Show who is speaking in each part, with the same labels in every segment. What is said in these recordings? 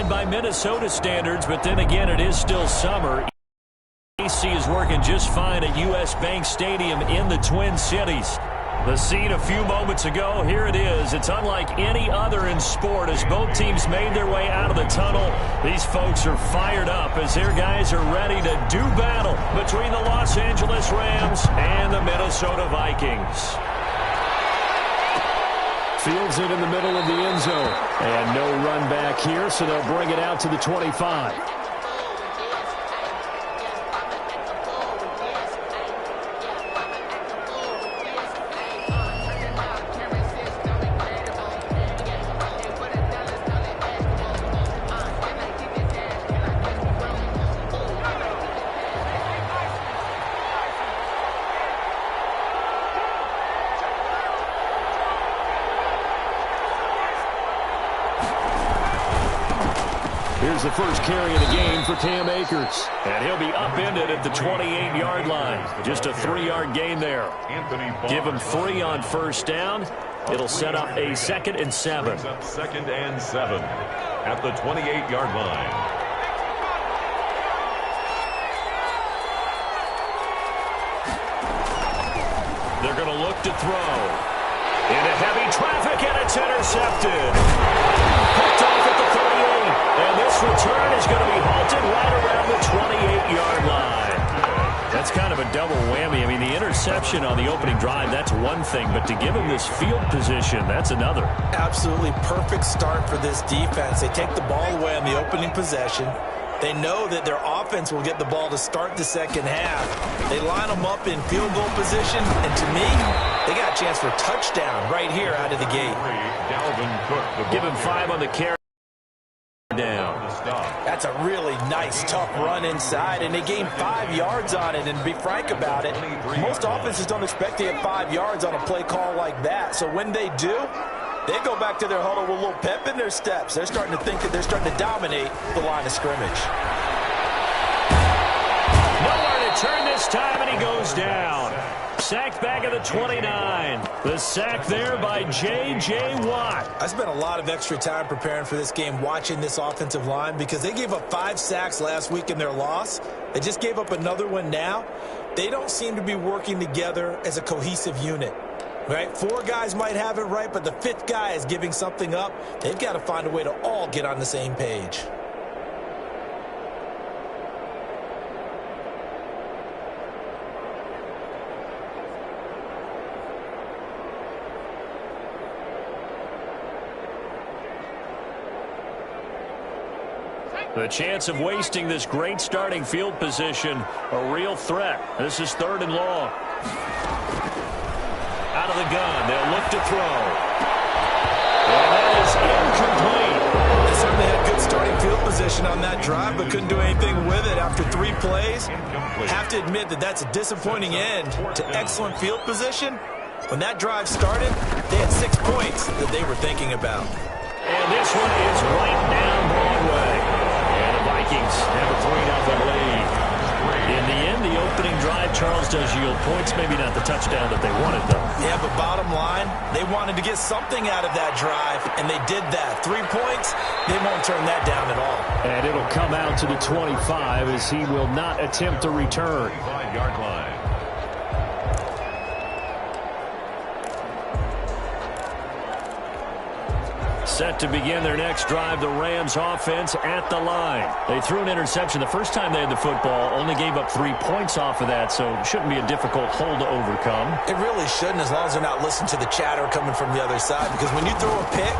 Speaker 1: fine by Minnesota standards, but then again, it is still summer. AC is working just fine at U.S. Bank Stadium in the Twin Cities. The scene a few moments ago, here it is. It's unlike any other in sport as both teams made their way out of the tunnel. These folks are fired up as their guys are ready to do battle between the Los Angeles Rams and the Minnesota Vikings. Fields it in the middle of the end zone. And no run back here, so they'll bring it out to the 25. Here's the first carry of the game for Cam Akers. And he'll be upended at the 28-yard line. Just a 3-yard gain there. Give him 3 on first down. It'll set up a 2nd and 7.
Speaker 2: 2nd and 7 at the 28-yard line.
Speaker 1: They're going to look to throw. Into heavy traffic, and it's intercepted. Picked off at the 38. And this return is going to be halted right around the 28-yard line. That's kind of a double whammy. I mean, the interception on the opening drive, that's one thing. But to give him this field position, that's another.
Speaker 3: Absolutely perfect start for this defense. They take the ball away on the opening possession. They know that their offense will get the ball to start the second half. They line them up in field goal position. And to me, they got a chance for a touchdown right here out of the gate.
Speaker 1: Give him 5 on the carry. Down.
Speaker 3: That's a really nice, tough run inside, and they gained 5 yards on it. And to be frank about it, most offenses don't expect to get 5 yards on a play call like that. So when they do, they go back to their huddle with a little pep in their steps. They're starting to think that they're starting to dominate the line of scrimmage.
Speaker 1: Nowhere to turn this time, and he goes down. Sacked back at the 29. The sack there by J.J. Watt.
Speaker 3: I spent a lot of extra time preparing for this game watching this offensive line because they gave up 5 sacks last week in their loss. They just gave up another one now. They don't seem to be working together as a cohesive unit. Right? 4 guys might have it right, but the 5th guy is giving something up. They've got to find a way to all get on the same page.
Speaker 1: The chance of wasting this great starting field position, a real threat. This is 3rd and long. Out of the gun, they'll look to throw. And that is incomplete.
Speaker 3: They certainly had good starting field position on that drive, but couldn't do anything with it after 3 plays. Have to admit that that's a disappointing end to excellent field position. When that drive started, they had 6 points that they were thinking about.
Speaker 1: And this one is right down Broadway. Vikings have a 3-0 lead. In the end, the opening drive, Charles, does yield points. Maybe not the touchdown that they wanted, though.
Speaker 3: Yeah, but bottom line, they wanted to get something out of that drive, and they did that. 3 points, they won't turn that down at all.
Speaker 1: And it'll come out to the 25 as he will not attempt to return.
Speaker 2: 5-yard line.
Speaker 1: Set to begin their next drive, the Rams offense at the line. They threw an interception the first time they had the football, only gave up 3 points off of that, so it shouldn't be a difficult hole to overcome.
Speaker 3: It really shouldn't, as long as they're not listening to the chatter coming from the other side, because when you throw a pick,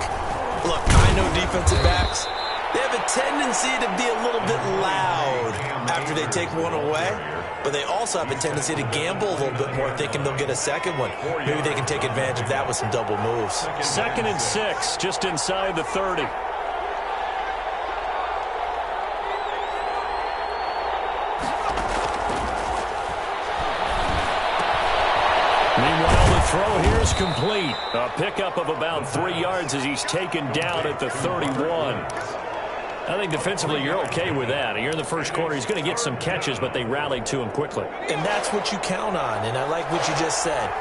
Speaker 3: look, I know defensive backs, they have a tendency to be a little bit loud after they take one away, but they also have a tendency to gamble a little bit more, thinking they'll get a second one. Maybe they can take advantage of that with some double moves.
Speaker 1: 2nd and 6, just inside the 30. Meanwhile, the throw here is complete. A pickup of about 3 yards as he's taken down at the 31. I think defensively you're okay with that. You're in the first quarter. He's going to get some catches, but they rallied to him quickly.
Speaker 3: And that's what you count on, and I like what you just said.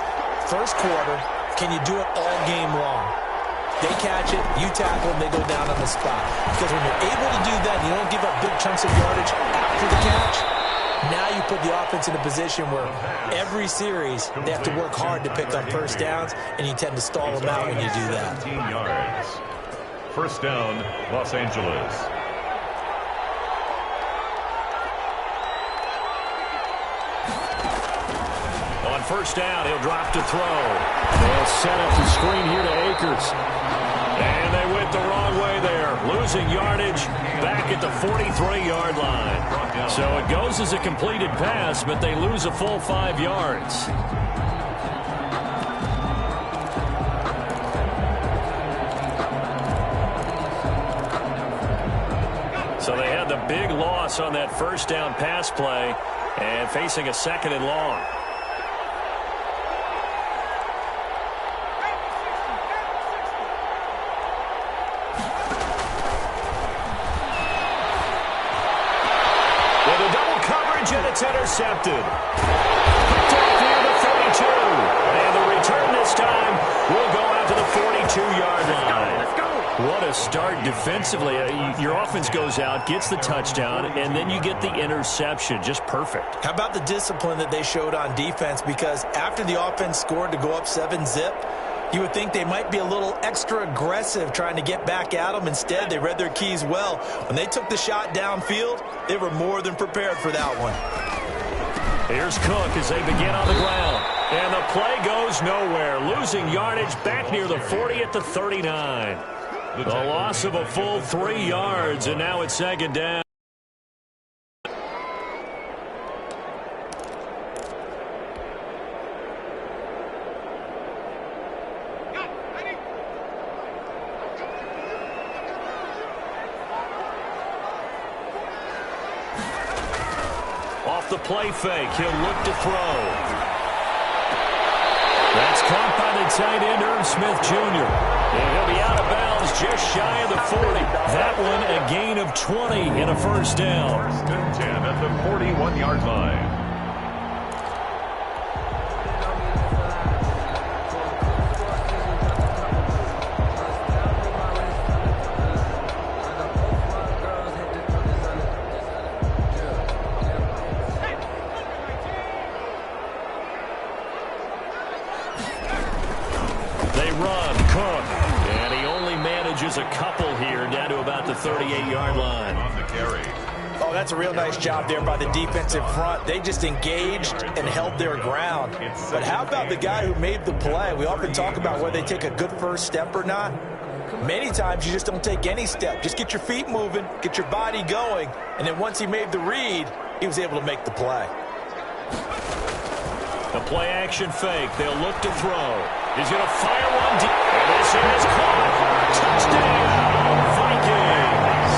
Speaker 3: First quarter, can you do it all game long? They catch it, you tackle them, they go down on the spot. Because when you're able to do that, and you don't give up big chunks of yardage after the catch, now you put the offense in a position where every series they have to work hard to pick up first downs, and you tend to stall them out when you do that.
Speaker 2: 17 yards. First down, Los Angeles.
Speaker 1: On first down, he'll drop to throw. They'll set up the screen here to Akers. And they went the wrong way there. Losing yardage back at the 43-yard line. So it goes as a completed pass, but they lose a full 5 yards. So they had the big loss on that first down pass play and facing a second and long. And it's intercepted. Picked up near the 32. And the return this time will go out to the 42-yard line. Let's go. What a start defensively. Your offense goes out, gets the touchdown, and then you get the interception. Just perfect.
Speaker 3: How about the discipline that they showed on defense? Because after the offense scored to go up 7-zip, you would think they might be a little extra aggressive trying to get back at them. Instead, they read their keys well. When they took the shot downfield, they were more than prepared for that one.
Speaker 1: Here's Cook as they begin on the ground. And the play goes nowhere. Losing yardage back near the 40 at the 39. The loss of a full 3 yards, and now it's second down. Off the play fake, he'll look to throw. That's caught by the tight end, Irv Smith Jr. And he'll be out of bounds just shy of the 40. That one a gain of 20 in a first down.
Speaker 2: First and 10 at the 41-yard line.
Speaker 1: A couple here down to about the 38-yard line.
Speaker 2: On the carry.
Speaker 3: Oh, that's a real nice job there by the defensive front. They just engaged and held their ground. But how about the guy who made the play? We often talk about whether they take a good first step or not. Many times you just don't take any step. Just get your feet moving, get your body going, and then once he made the read, he was able to make the play.
Speaker 1: The play action fake. They'll look to throw. He's going to fire one deep. And this is caught. Touchdown, Vikings.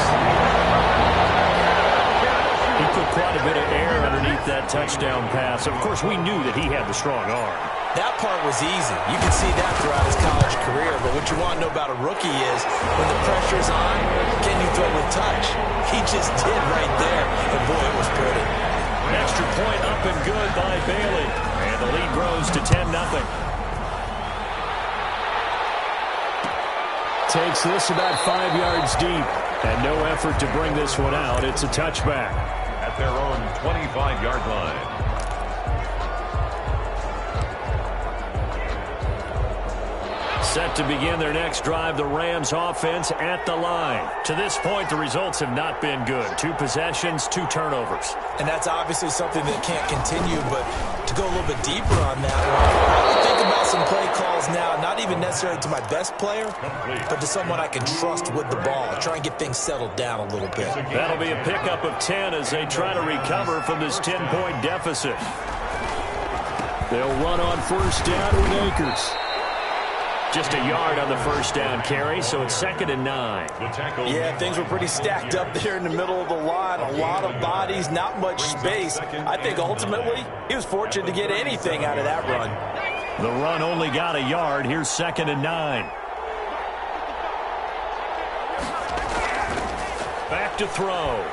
Speaker 1: He put quite a bit of air underneath that touchdown pass. Of course, we knew that he had the strong arm.
Speaker 3: That part was easy. You can see that throughout his college career. But what you want to know about a rookie is when the pressure's on, can you throw with touch? He just did right there. And boy, it was pretty.
Speaker 1: An extra point up and good by Bailey. And the lead grows to 10-0. Takes this about 5 yards deep. And no effort to bring this one out. It's a touchback.
Speaker 2: At their own 25-yard line.
Speaker 1: Set to begin their next drive, the Rams offense at the line. To this point, the results have not been good. 2 possessions, 2 turnovers.
Speaker 3: And that's obviously something that can't continue, but to go a little bit deeper on that one, I would think about some play calls now, not even necessarily to my best player, but to someone I can trust with the ball. Try and get things settled down a little bit.
Speaker 1: That'll be a pickup of 10 as they try to recover from this 10-point deficit. They'll run on first down with Akers. Just a yard on the first down carry, so it's 2nd and 9.
Speaker 3: Yeah, things were pretty stacked up there in the middle of the line. A lot of bodies, not much space. I think ultimately he was fortunate to get anything out of that run.
Speaker 1: The run only got a yard. Here's 2nd and 9. Back to throw.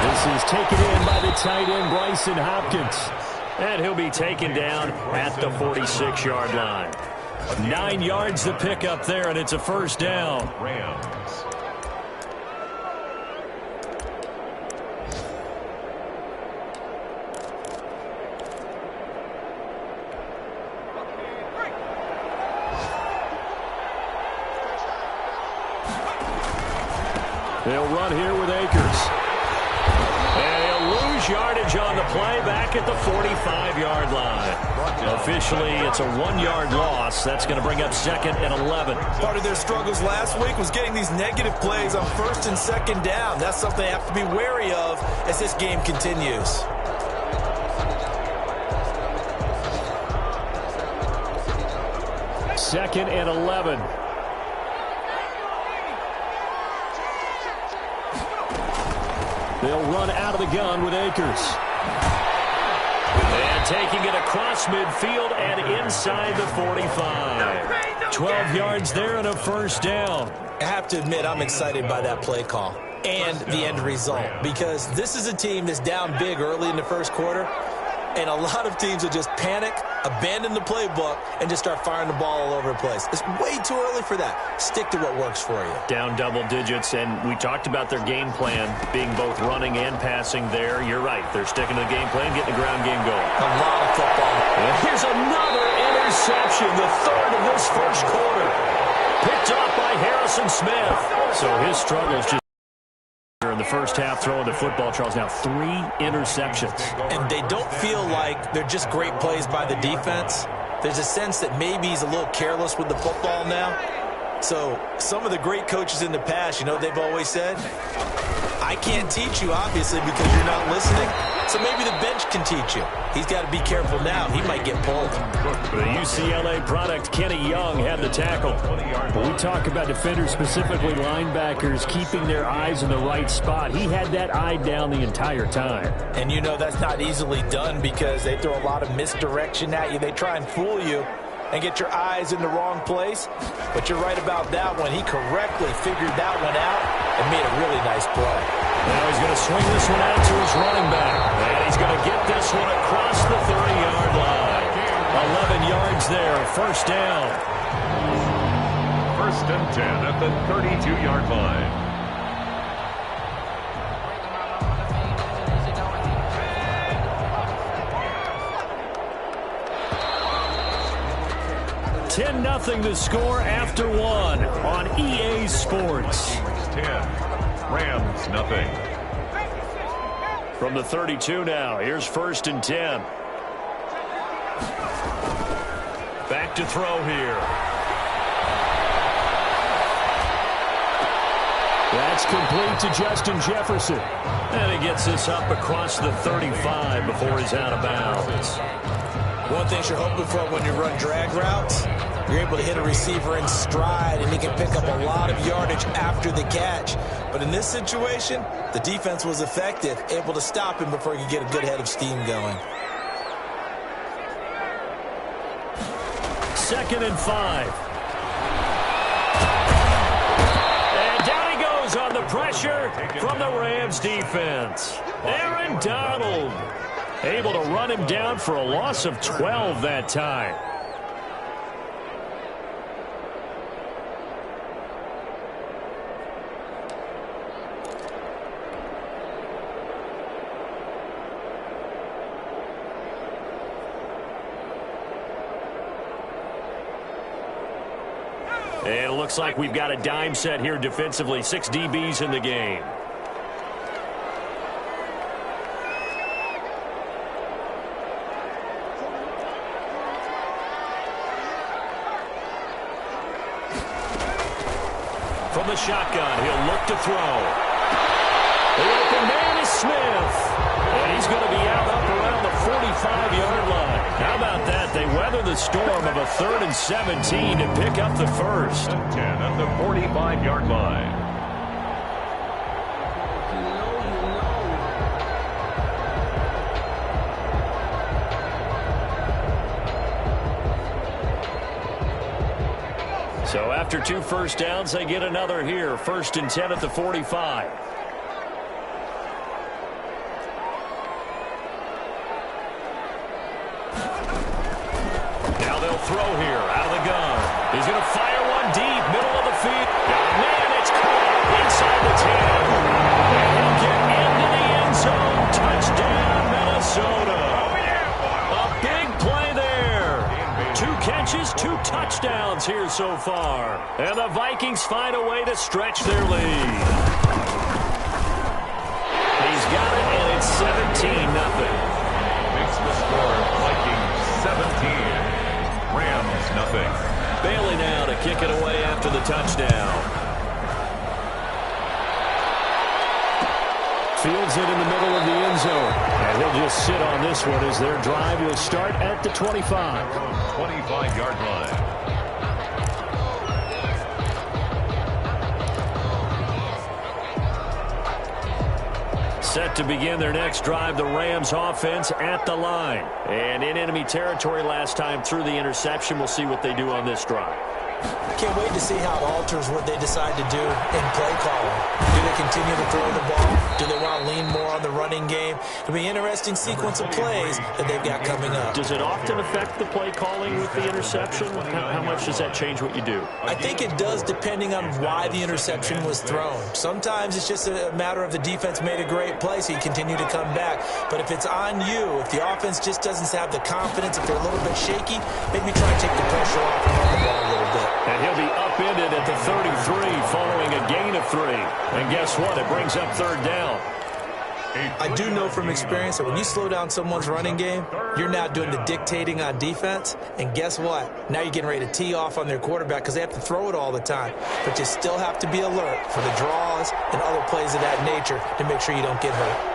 Speaker 1: This is taken in by the tight end, Bryson Hopkins. And he'll be taken down at the 46-yard line. 9 yards to pick up there, and it's a first down.
Speaker 2: Rams.
Speaker 1: They'll run here with Akers. And he'll lose yardage on the play back at the 45-yard line. Officially, it's a 1-yard loss. That's going to bring up 2nd and 11.
Speaker 3: Part of their struggles last week was getting these negative plays on 1st and 2nd down. That's something they have to be wary of as this game continues.
Speaker 1: Second and 11. They'll run out of the gun with Akers. And taking it across midfield and inside the 45. 12 yards there and a first down.
Speaker 3: I have to admit, I'm excited by that play call and the end result, because this is a team that's down big early in the first quarter, and a lot of teams will just panic, abandon the playbook, and just start firing the ball all over the place. It's way too early for that. Stick to what works for you.
Speaker 1: Down double digits, and we talked about their game plan being both running and passing there. You're right. They're sticking to the game plan, getting the ground game going.
Speaker 3: A lot of football.
Speaker 1: And here's another interception, the 3rd of this first quarter. Picked off by Harrison Smith. So his struggles just in the first half throwing the football, Charles. Now 3 interceptions.
Speaker 3: And they don't feel like they're just great plays by the defense. There's a sense that maybe he's a little careless with the football now. So some of the great coaches in the past, you know, they've always said, I can't teach you, obviously, because you're not listening. So maybe the bench can teach you. He's got to be careful now. He might get pulled.
Speaker 1: The UCLA product, Kenny Young, had the tackle. But we talk about defenders, specifically linebackers, keeping their eyes in the right spot. He had that eye down the entire time.
Speaker 3: And you know that's not easily done because they throw a lot of misdirection at you. They try and fool you and get your eyes in the wrong place. But you're right about that one. He correctly figured that one out and made a really nice play.
Speaker 1: Now he's going to swing this one out to his running back. And he's going to get this one across the 30-yard line. 11 yards there, first down.
Speaker 2: 1st and 10 at the 32-yard line.
Speaker 1: $10-0 the score after 1 on EA Sports.
Speaker 2: 10. Rams, nothing.
Speaker 1: From the 32 now, here's 1st and 10. Back to throw here. That's complete to Justin Jefferson. And he gets this up across the 35 before he's out of bounds.
Speaker 3: One thing you're hoping for when you run drag routes, you're able to hit a receiver in stride, and he can pick up a lot of yardage after the catch. But in this situation, the defense was effective, able to stop him before he could get a good head of steam going.
Speaker 1: 2nd and 5. And down he goes on the pressure from the Rams defense. Aaron Donald able to run him down for a loss of 12 that time. And it looks like we've got a dime set here defensively. 6 DBs in the game. From the shotgun, he'll look to throw. The open man is Smith. And he's going to be out up around the 45-yard line. How about that? They weather the storm of a 3rd and 17 to pick up the first.
Speaker 2: 10 at the 45-yard line.
Speaker 1: So after 2 first downs, they get another here. 1st and 10 at the 45. Now they'll throw here out of the gun. field. Man, it's caught inside the 10. And he'll get into the end zone. Touchdown, Minnesota. A big play there. 2 catches, 2 touchdowns here so far. And the Vikings find a way to stretch their lead. He's got it, and it's 17-0.
Speaker 2: Makes the score Vikings 17. Rams nothing.
Speaker 1: Bailey now to kick it away after the touchdown. Fields it in the middle of the end zone. And he'll just sit on this one as their drive will start at the 25.
Speaker 2: 25-yard line.
Speaker 1: Set to begin their next drive, the Rams offense at the line. And in enemy territory last time through the interception. We'll see what they do on this drive.
Speaker 3: Can't wait to see how it alters what they decide to do in play calling. Do they continue to throw the ball? Do they want to lean more on the running game? It'll be an interesting sequence of plays that they've got coming up.
Speaker 1: Does it often affect the play calling with the interception? How much does that change what you do?
Speaker 3: I think it does, depending on why the interception was thrown. Sometimes it's just a matter of the defense made a great play, so you continue to come back. But if it's on you, if the offense just doesn't have the confidence, if they're a little bit shaky, maybe try and take the pressure off and run the ball a little bit.
Speaker 1: And he'll be upended at the 33 following a gain of 3. And guess what? It brings up 3rd down.
Speaker 3: I do know from experience that when you slow down someone's running game, you're now doing the dictating on defense. And guess what? Now you're getting ready to tee off on their quarterback because they have to throw it all the time. But you still have to be alert for the draws and other plays of that nature to make sure you don't get hurt.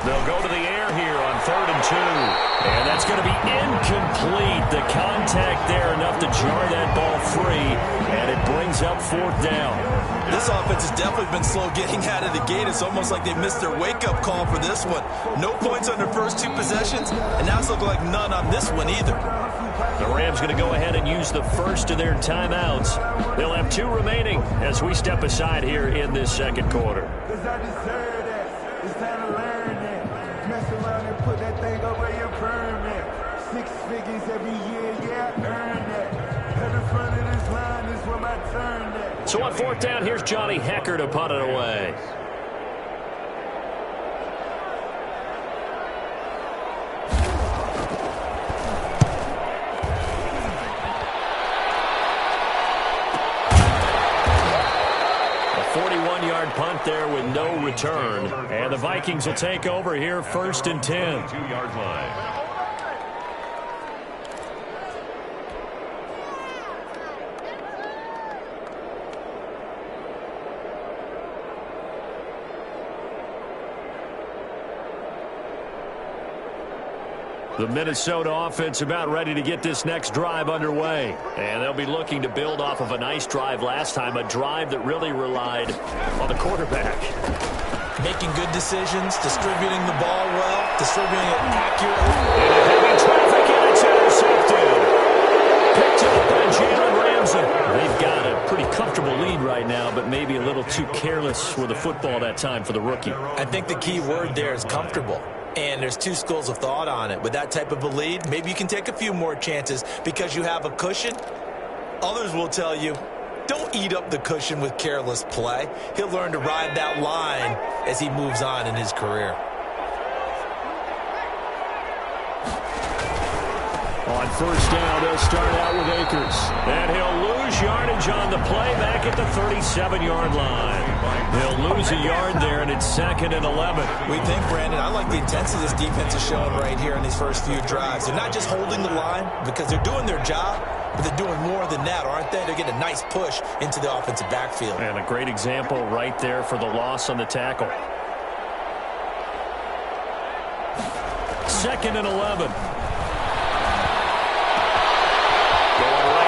Speaker 1: They'll go to the air here on 3rd and 2. And that's going to be incomplete. The contact there enough to jar that ball free. And it brings up 4th down.
Speaker 3: This offense has definitely been slow getting out of the gate. It's almost like they missed their wake-up call for this one. No points on their first 2 possessions, and now it's looking like none on this one either.
Speaker 1: The Rams going to go ahead and use the first of their timeouts. They'll have 2 remaining as we step aside here in this 2nd quarter.
Speaker 4: It's time to learn that. Mess around and put that thing over your permit. 6 figures every year, yeah, earn that. At the front of this line is where my turn at.
Speaker 1: So on 4th down, here's Johnny Hecker to punt it away. Punt there with no return. And the Vikings will take over here 1st and 10.
Speaker 2: 2-yard line.
Speaker 1: The Minnesota offense about ready to get this next drive underway. And they'll be looking to build off of a nice drive last time, a drive that really relied on the quarterback.
Speaker 3: Making good decisions, distributing the ball well, distributing it accurately.
Speaker 1: And heavy traffic, and it's intercepted. Picked up by Jalen Ramsey. They've got a pretty comfortable lead right now, but maybe a little too careless with the football that time for the rookie.
Speaker 3: I think the key word there is comfortable. And there's 2 schools of thought on it. With that type of a lead, maybe you can take a few more chances because you have a cushion. Others will tell you, don't eat up the cushion with careless play. He'll learn to ride that line as he moves on in his career.
Speaker 1: On 1st down, they'll start out with Akers. And he'll lose yardage on the play back at the 37-yard line. He'll lose a yard there, and it's 2nd and 11.
Speaker 3: We think, Brandon, I like the intensity this defense is showing right here in these first few drives. They're not just holding the line because they're doing their job, but they're doing more than that, aren't they? They're getting a nice push into the offensive backfield.
Speaker 1: And a great example right there for the loss on the tackle. 2nd and 11.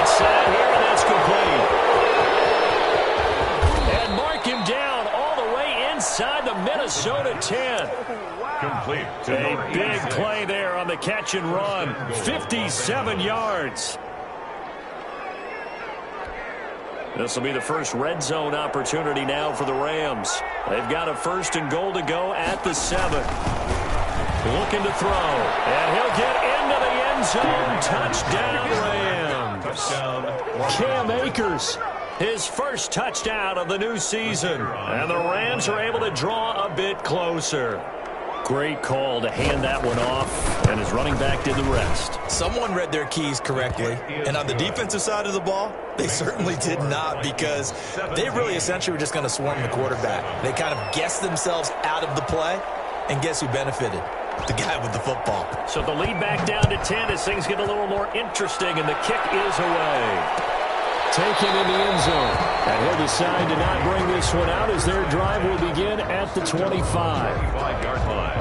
Speaker 1: Side here, and that's complete. And mark him down all the way inside the Minnesota 10.
Speaker 2: Complete.
Speaker 1: A big play there on the catch and run. 57 yards. This will be the first red zone opportunity now for the Rams. They've got a 1st and goal to go at the 7. looking to throw. And he'll get into the end zone. Touchdown, Rams. Cam Akers, his first touchdown of the new season. And the Rams are able to draw a bit closer. Great call to hand that one off, and his running back did the rest.
Speaker 3: Someone read their keys correctly, and on the defensive side of the ball, they certainly did not, because they really essentially were just going to swarm the quarterback. They kind of guessed themselves out of the play, and guess who benefited? The guy with the football.
Speaker 1: So the lead back down to 10 as things get a little more interesting, and the kick is away. Taken in the end zone. And he'll decide to not bring this one out as their drive will begin at the 25.
Speaker 2: 5-yard line.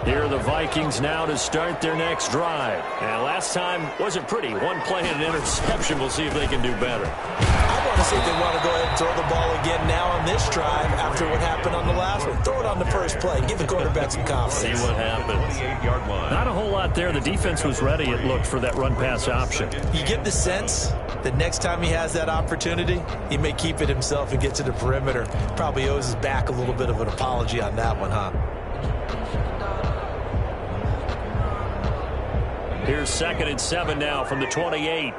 Speaker 1: Here are the Vikings now to start their next drive. And last time wasn't pretty. One play and an interception. We'll see if they can do better.
Speaker 3: I want to see if they want to go ahead and throw the ball again now on this drive after what happened on the last one. Throw it on the first play. Give the quarterback some confidence.
Speaker 1: See what happens.
Speaker 2: 28-yard line.
Speaker 1: Not a whole lot there. The defense was ready, it looked, for that run-pass option.
Speaker 3: You get the sense that next time he has that opportunity, he may keep it himself and get to the perimeter. Probably owes his back a little bit of an apology on that one, huh?
Speaker 1: Here's 2nd and 7 now from the 28.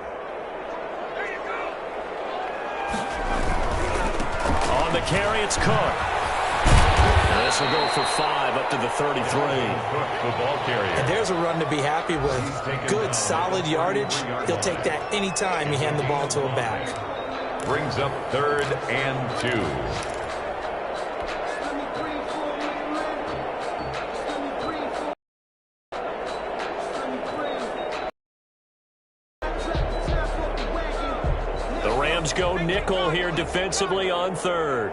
Speaker 1: On the carry, it's Cook. This will go for 5 up to the 33.
Speaker 3: And there's a run to be happy with. Good, solid yardage. He'll take that anytime you hand the ball to a back.
Speaker 2: Brings up 3rd and 2.
Speaker 1: Go nickel here defensively on 3rd.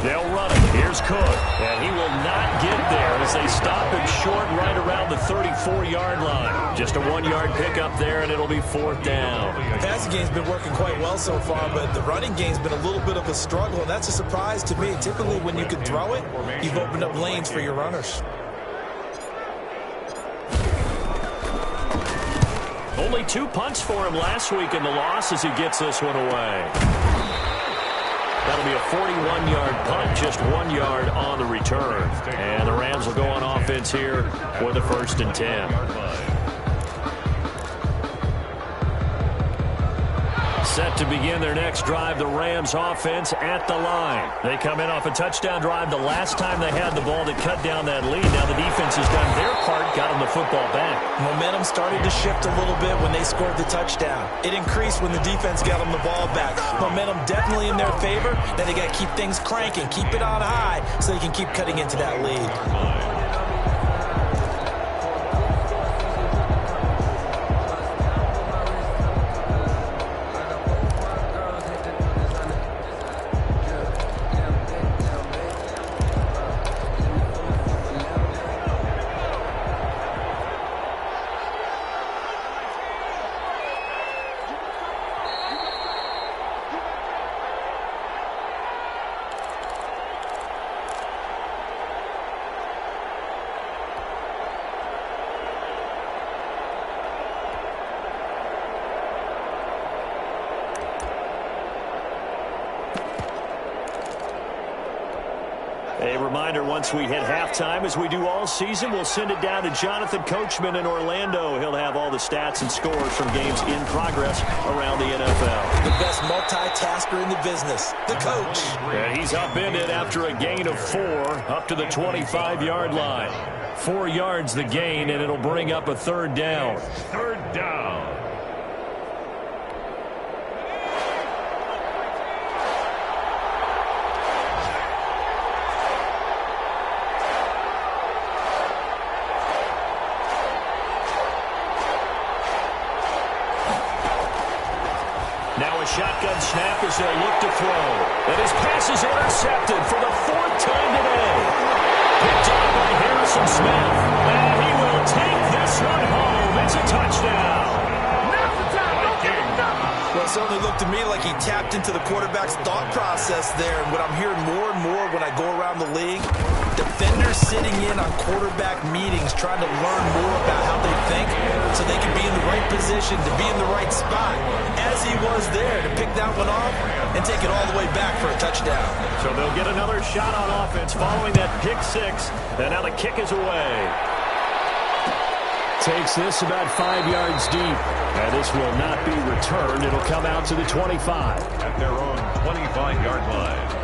Speaker 1: They'll run it. Here's Cook. And he will not get there as they stop him short right around the 34-yard line. Just a 1-yard pickup there, and it'll be 4th down.
Speaker 3: The passing game's been working quite well so far, but the running game's been a little bit of a struggle, and that's a surprise to me. Typically, when you can throw it, you've opened up lanes for your runners.
Speaker 1: Only 2 punts for him last week in the loss as he gets this one away. That'll be a 41-yard punt, just 1 yard on the return. And the Rams will go on offense here for the 1st and 10. Set to begin their next drive, the Rams offense at the line. They come in off a touchdown drive the last time they had the ball that cut down that lead. Now the defense has done their part, got them the football back.
Speaker 3: Momentum started to shift a little bit when they scored the touchdown. It increased when the defense got them the ball back. Momentum definitely in their favor. Then they got to keep things cranking, keep it on high so they can keep cutting into that lead.
Speaker 1: A reminder, once we hit halftime, as we do all season, we'll send it down to Jonathan Coachman in Orlando. He'll have all the stats and scores from games in progress around the NFL.
Speaker 3: The best multitasker in the business, the coach.
Speaker 1: And he's upended after a gain of 4 up to the 25-yard line. 4 yards the gain, and it'll bring up a 3rd down.
Speaker 2: 3rd down.
Speaker 1: Shotgun snap as they look to throw. And his pass is intercepted for the 4th time today. Picked off by Harrison Smith. And he will take this one home. It's a touchdown.
Speaker 3: Well, it certainly looked to me like he tapped into the quarterback's thought process there. And what I'm hearing more and more when I go around the league, defenders sitting in on quarterback meetings trying to learn more about how they think so they can be in the right position to be in the right spot, as he was there to pick that one off and take it all the way back for a touchdown.
Speaker 1: So they'll get another shot on offense following that pick six. And now the kick is away. Takes this about 5 yards deep. And this will not be returned. It'll come out to the 25.
Speaker 2: At their own 25-yard line.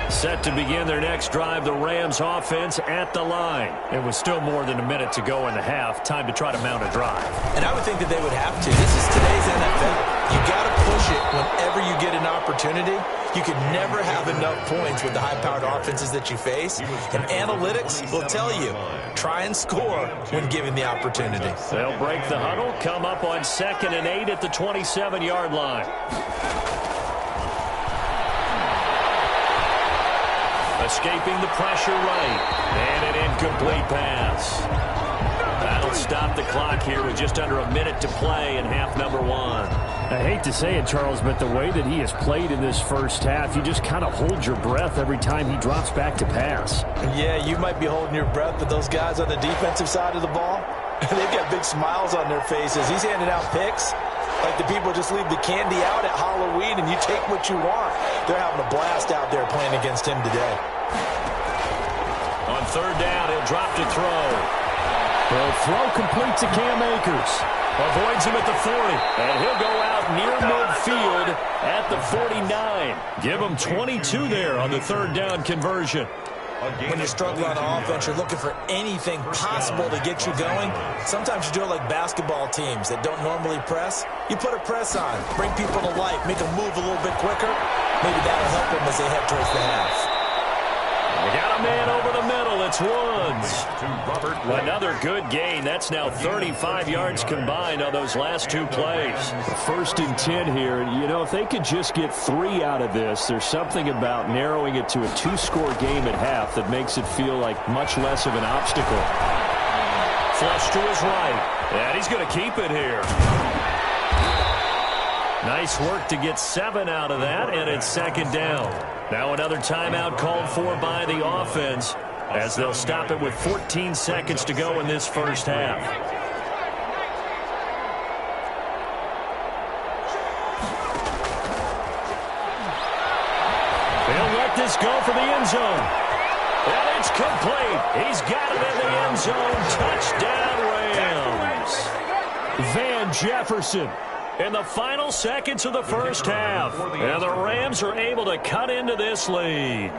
Speaker 1: Set to begin their next drive, the Rams offense at the line. It was still more than a minute to go in the half. Time to try to mount a drive.
Speaker 3: And I would think that they would have to. This is today's NFL. You got to push it whenever you get an opportunity. You can never have enough points with the high-powered offenses that you face. And analytics will tell you, try and score when given the opportunity.
Speaker 1: They'll break the huddle, come up on 2nd and 8 at the 27-yard line. Escaping the pressure right. And an incomplete pass. That'll stop the clock here with just under a minute to play in half number 1.
Speaker 5: I hate to say it, Charles, but the way that he has played in this first half, you just kind of hold your breath every time he drops back to pass.
Speaker 3: Yeah, you might be holding your breath, but those guys on the defensive side of the ball, they've got big smiles on their faces. He's handing out picks like the people just leave the candy out at Halloween and you take what you want. They're having a blast out there playing against him today.
Speaker 1: On 3rd down, he'll drop to throw.
Speaker 5: The throw complete to Cam Akers.
Speaker 1: Avoids him at the 40. And he'll go out near midfield at the 49. Give him 22 there on the 3rd down conversion.
Speaker 3: When you're struggling on offense, you're looking for anything possible to get you going. Sometimes you do it like basketball teams that don't normally press. You put a press on, bring people to life, make them move a little bit quicker. Maybe that'll help them as they head towards the half.
Speaker 1: They got a man over the middle. It's Woods. Another good gain. That's now 35 yards combined on those last 2 plays.
Speaker 5: 1st and 10 here. You know, if they could just get 3 out of this, there's something about narrowing it to a 2-score game at half that makes it feel like much less of an obstacle.
Speaker 1: Flush to his right. And he's going to keep it here. Nice work to get 7 out of that, and it's 2nd down. Now another timeout called for by the offense as they'll stop it with 14 seconds to go in this first half. They'll let this go for the end zone. And it's complete. He's got it in the end zone. Touchdown, Rams. Van Jefferson in the final seconds of the first half. And the Rams are able to cut into this lead.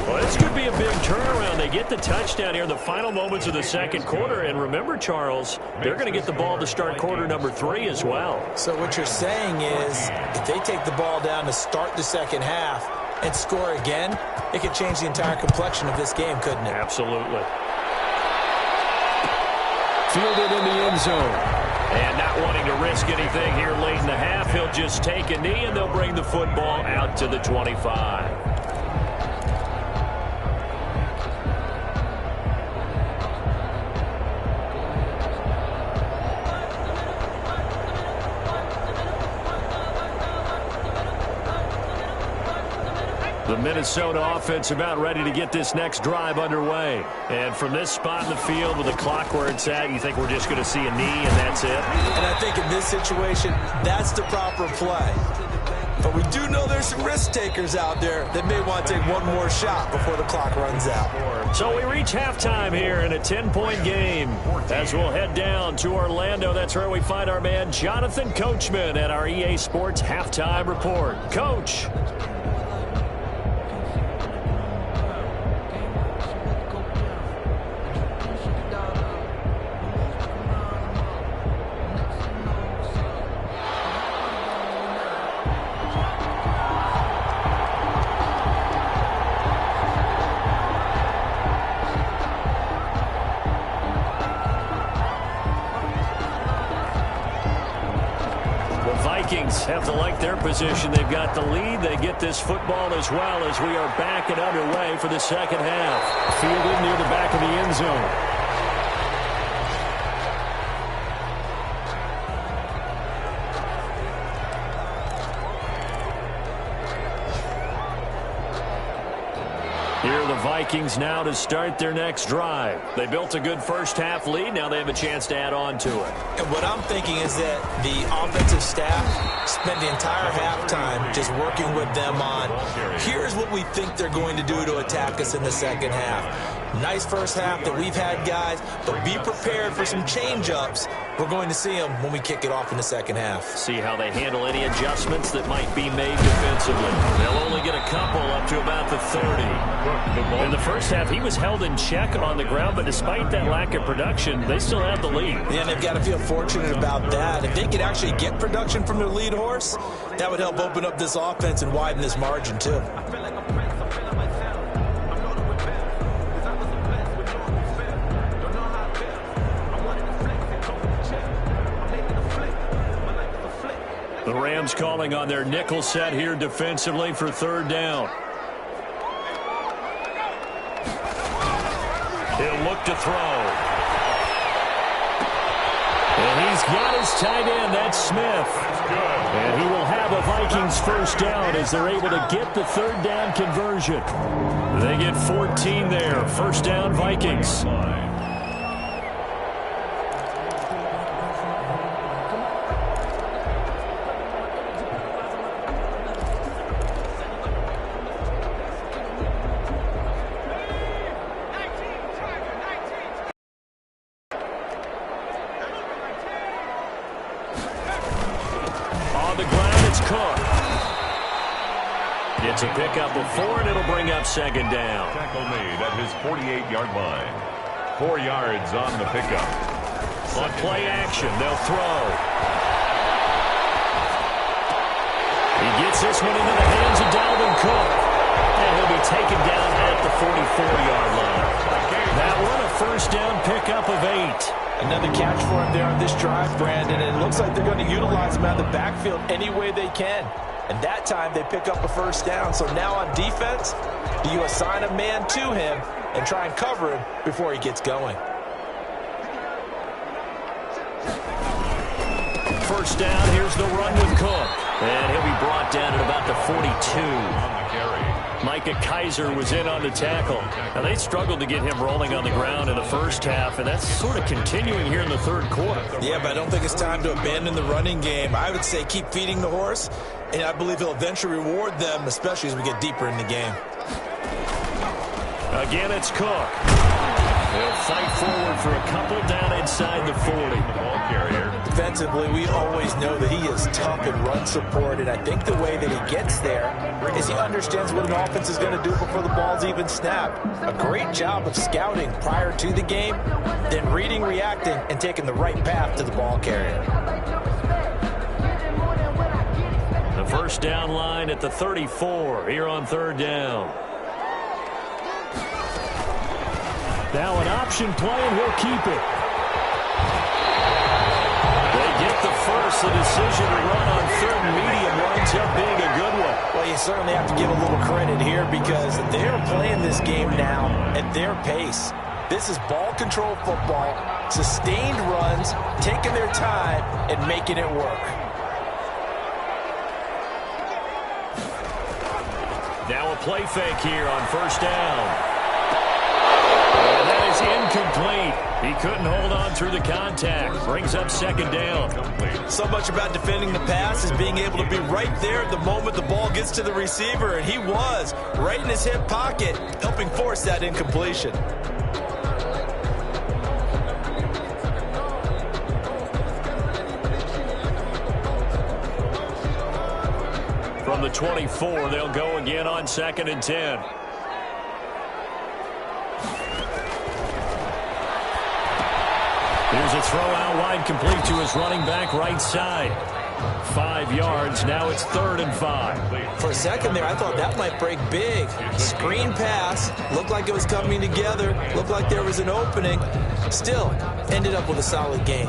Speaker 1: Well, this could be a big turnaround. They get the touchdown here in the final moments of the second quarter. And remember, Charles, they're going to get the ball to start quarter number 3 as well.
Speaker 3: So what you're saying is if they take the ball down to start the second half and score again, it could change the entire complexion of this game, couldn't it?
Speaker 1: Absolutely.
Speaker 5: Fielded in the end zone.
Speaker 1: And not wanting to risk anything here late in the half, he'll just take a knee and they'll bring the football out to the 25. The Minnesota offense about ready to get this next drive underway. And from this spot in the field with the clock where it's at, you think we're just going to see a knee and that's it?
Speaker 3: And I think in this situation, that's the proper play. But we do know there's some risk takers out there that may want to take one more shot before the clock runs out.
Speaker 1: So we reach halftime here in a 10-point game. As we'll head down to Orlando, that's where we find our man Jonathan Coachman at our EA Sports Halftime Report. Coach. Vikings have to like their position. They've got the lead. They get this football as well as we are back and underway for the second half. Fielded near the back of the end zone. Here are the Vikings now to start their next drive. They built a good first-half lead. Now they have a chance to add on to it.
Speaker 3: And what I'm thinking is that the offensive staff spent the entire halftime just working with them on, here's what we think they're going to do to attack us in the second half. Nice first half that we've had, guys, but be prepared for some change-ups. We're going to see them when we kick it off in the second half.
Speaker 1: See how they handle any adjustments that might be made defensively. They'll only get a couple up to about the 30. In the first half, he was held in check on the ground, but despite that lack of production, they still have the lead.
Speaker 3: Yeah, and they've got to feel fortunate about that. If they could actually get production from their lead horse, that would help open up this offense and widen this margin, too.
Speaker 1: The Rams calling on their nickel set here defensively for third down. He'll look to throw. And he's got his tight end. That's Smith. And he will have a Vikings first down as they're able to get the third down conversion. They get 14 there. First down, Vikings. It's a pickup of 4, and it'll bring up second down.
Speaker 2: Tackle made at his 48-yard line. 4 yards on the pickup.
Speaker 1: On play action, they'll throw. He gets this one into the hands of Dalvin Cook. And he'll be taken down at the 44-yard line. That one, a first down pickup of 8.
Speaker 3: Another catch for him there on this drive, Brandon. And it looks like they're going to utilize him out of the backfield any way they can. And that time they pick up a first down. So now on defense, you assign a man to him and try and cover him before he gets going.
Speaker 1: First down, here's the run with Cook. And he'll be brought down at about the 42. Micah Kaiser was in on the tackle. Now, they struggled to get him rolling on the ground in the first half, and that's sort of continuing here in the third quarter.
Speaker 3: Yeah, but I don't think it's time to abandon the running game. I would say keep feeding the horse, and I believe he'll eventually reward them, especially as we get deeper in the game.
Speaker 1: Again, it's Cook. He'll fight forward for a couple down inside the 40.
Speaker 2: Ball carrier.
Speaker 3: Defensively, we always know that he is tough in run support, and I think the way that he gets there is he understands what an offense is going to do before the ball's even snapped. A great job of scouting prior to the game, then reading, reacting, and taking the right path to the ball carrier.
Speaker 1: The first down line at the 34 here on third down. Now an option play, and he'll keep it. They get the first. The decision to run on third and medium winds up being a good one.
Speaker 3: Well, you certainly have to give a little credit here because they're playing this game now at their pace. This is ball control football, sustained runs, taking their time, and making it work.
Speaker 1: Now a play fake here on first down. And that is incomplete. He couldn't hold on through the contact. Brings up second down.
Speaker 3: So much about defending the pass is being able to be right there at the moment the ball gets to the receiver, and he was right in his hip pocket, helping force that incompletion.
Speaker 1: From the 24, they'll go again on second and 10. Here's a throw out wide, complete to his running back right side. 5 yards. Now it's 3rd and 5.
Speaker 3: For a second there, I thought that might break big. Screen pass. Looked like it was coming together. Looked like there was an opening. Still, ended up with a solid game.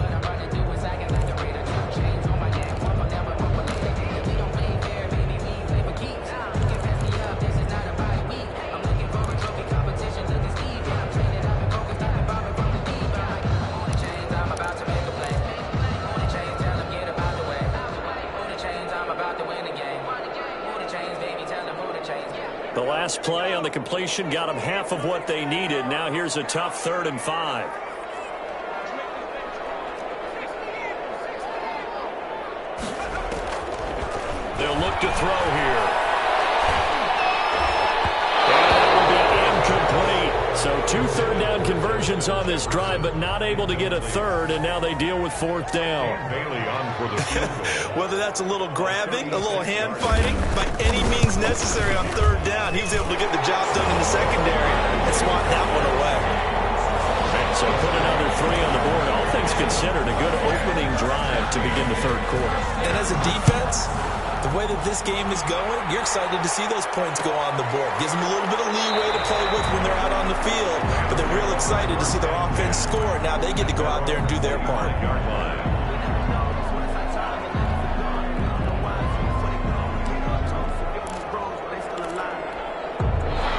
Speaker 1: pass play on the completion got them half of what they needed. Now here's a tough 3rd and 5. They'll look to throw here. And that will be incomplete. So 2 third-down conversions on this drive, but not able to get a third, and now they deal with 4th down.
Speaker 2: Bailey on for the field goal.
Speaker 3: Whether that's a little grabbing, a little hand fighting, by any means necessary on 3rd down, he was able to get the job done in the secondary and swat that one away.
Speaker 1: So put another 3 on the board. All things considered, a good opening drive to begin the 3rd quarter.
Speaker 3: And as a defense, the way that this game is going, you're excited to see those points go on the board. Gives them a little bit of leeway to play with when they're out on the field, but they're real excited to see their offense score. Now they get to go out there and do their part.
Speaker 2: Yard line.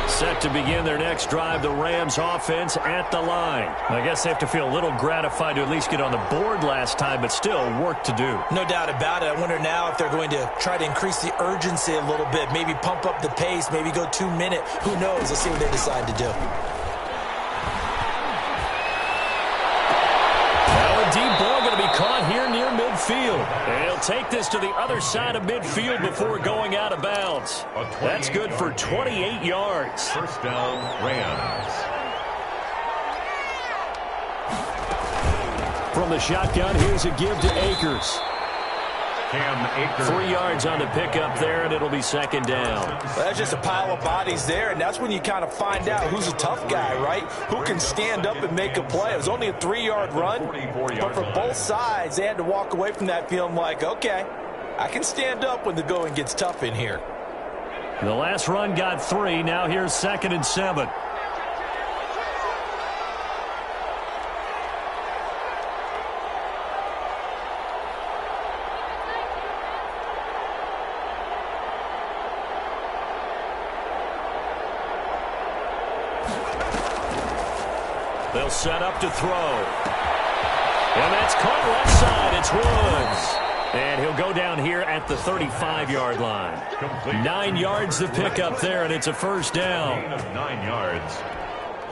Speaker 1: Set to begin their next drive, the Rams offense at the line. I guess they have to feel a little gratified to at least get on the board last time, but still work to do.
Speaker 3: No doubt about it. I wonder now if they're going to try to increase the urgency a little bit, maybe pump up the pace, maybe go 2-minute. Who knows? Let's see what they decide to do.
Speaker 1: Now a deep ball going to be caught here near midfield. And he'll take this to the other side of midfield before going out of bounds. That's good for 28 yards.
Speaker 2: 1st down, Rams.
Speaker 5: From the shotgun, here's a give to Akers.
Speaker 2: Cam Akers.
Speaker 1: 3 yards on the pickup there, and it'll be 2nd down.
Speaker 3: Well, that's just a pile of bodies there, and that's when you kind of find out who's a tough guy, right? Who can stand up and make a play. It was only a 3-yard run, but for both sides, they had to walk away from that feeling like, okay, I can stand up when the going gets tough in here.
Speaker 1: The last run got 3. Now here's 2nd and 7. They'll set up to throw. And that's caught left side. It's Woods. And he'll go down here at the 35-yard line.
Speaker 2: Complete.
Speaker 1: 9 yards to pick up there, and it's a 1st down.
Speaker 2: Gain of 9 yards.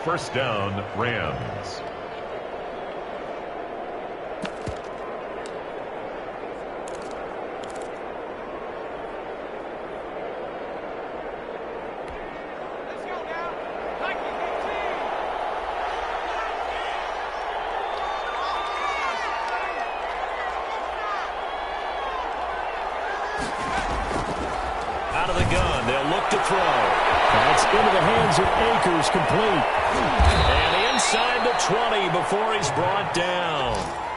Speaker 2: 1st down, Rams.
Speaker 1: Out of the gun, they'll look to throw.
Speaker 5: That's into the hands of Akers, complete.
Speaker 1: And inside the 20 before he's brought down.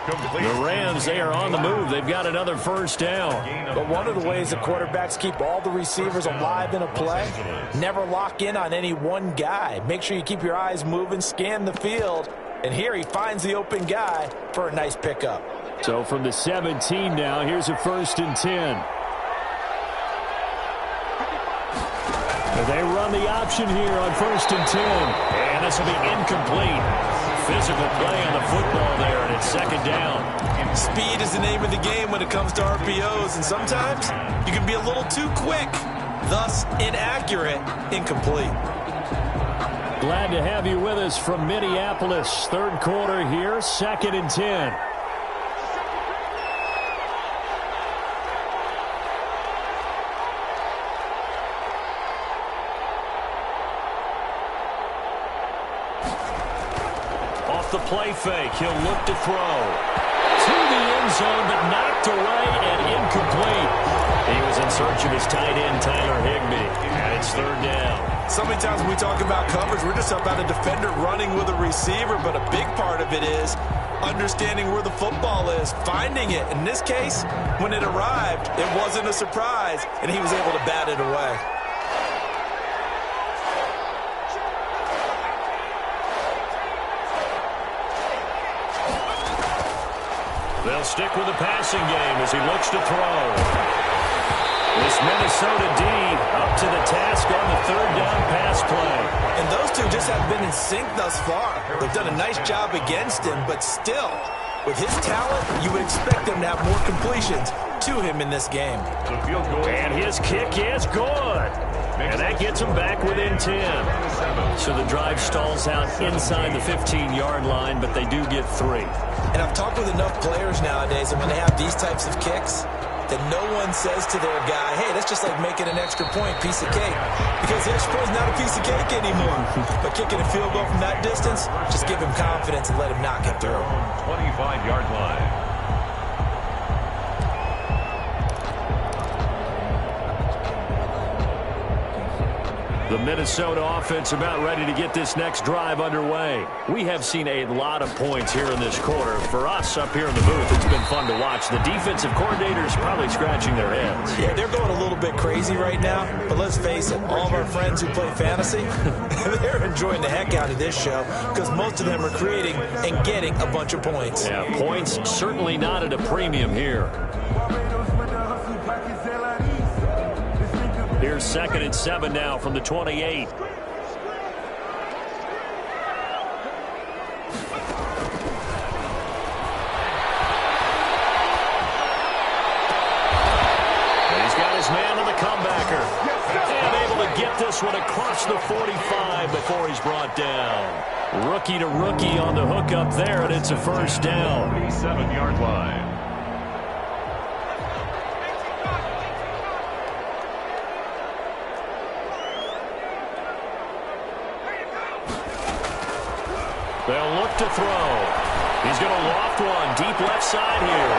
Speaker 2: Complete.
Speaker 1: The Rams, they are on the move. They've got another 1st down.
Speaker 3: But one of the ways the quarterbacks keep all the receivers alive in a play, never lock in on any one guy. Make sure you keep your eyes moving, scan the field, and here he finds the open guy for a nice pickup.
Speaker 5: So from the 17 now, here's a 1st and 10. They run the option here on 1st and 10.
Speaker 1: And this will be incomplete. Physical play on the football there, and it's 2nd down.
Speaker 3: Speed is the name of the game when it comes to RPOs, and sometimes you can be a little too quick, thus inaccurate, incomplete.
Speaker 5: Glad to have you with us from Minneapolis. 3rd quarter here, 2nd and 10.
Speaker 1: The play fake. He'll look to throw. To the end zone, but knocked away and incomplete. He was in search of his tight end, Tyler Higbee. And it's 3rd down.
Speaker 3: So many times when we talk about coverage, we're just about a defender running with a receiver, but a big part of it is understanding where the football is, finding it. In this case, when it arrived, it wasn't a surprise, and he was able to bat it away.
Speaker 1: They'll stick with the passing game as he looks to throw. This Minnesota D up to the task on the 3rd down pass play. And those two just have been in sync thus far. They've done a nice job against him, but still,
Speaker 3: With his talent, you would expect them to have more completions to him in this game.
Speaker 2: The field goal.
Speaker 1: And his kick is good. And that gets him back within 10. So the drive stalls out inside the 15-yard line, but they do get 3.
Speaker 3: And I've talked with enough players nowadays, and when they have these types of kicks, that no one says to their guy, hey, that's just like making an extra point, piece of cake. Because the extra point is not a piece of cake anymore. But kicking a field goal from that distance, just give him confidence and let him knock it through.
Speaker 2: 25-yard line.
Speaker 1: The Minnesota offense about ready to get this next drive underway. We have seen a lot of points here in this quarter. For us up here in the booth, it's been fun to watch. The defensive coordinators probably scratching their heads.
Speaker 3: Yeah, they're going a little bit crazy right now. But let's face it, all of our friends who play fantasy, they're enjoying the heck out of this show because most of them are creating and getting a bunch of points.
Speaker 1: Yeah, points certainly not at a premium here. Here's 2nd and 7 now from the 28. And he's got his man on the comebacker. And able to get this one across the 45 before he's brought down. Rookie to rookie on the hook up there, and it's a first down.
Speaker 2: 37-yard line.
Speaker 1: They'll look to throw. He's going to loft one deep left side here.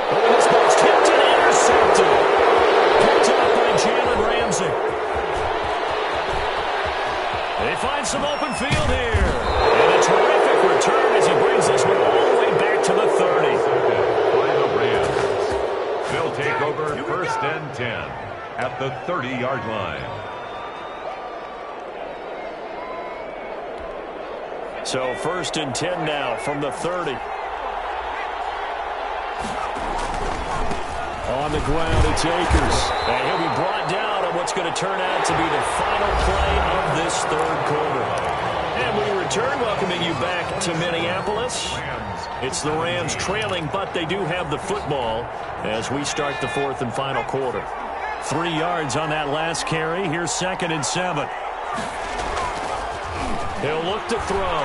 Speaker 1: Oh, this ball's tipped and intercepted. Picked up by Jalen Ramsey. They find some open field here. And a terrific return as he brings this one all the way back to the 30.
Speaker 2: By the Rams. They'll take over 1st and 10 at the 30-yard line.
Speaker 1: So 1st and 10 now from the 30. On the ground, it's Akers. And he'll be brought down on what's going to turn out to be the final play of this 3rd quarter. And we return, welcoming you back to Minneapolis. It's the Rams trailing, but they do have the football as we start the 4th and final quarter. 3 yards on that last carry. Here's 2nd and 7. He'll look to throw.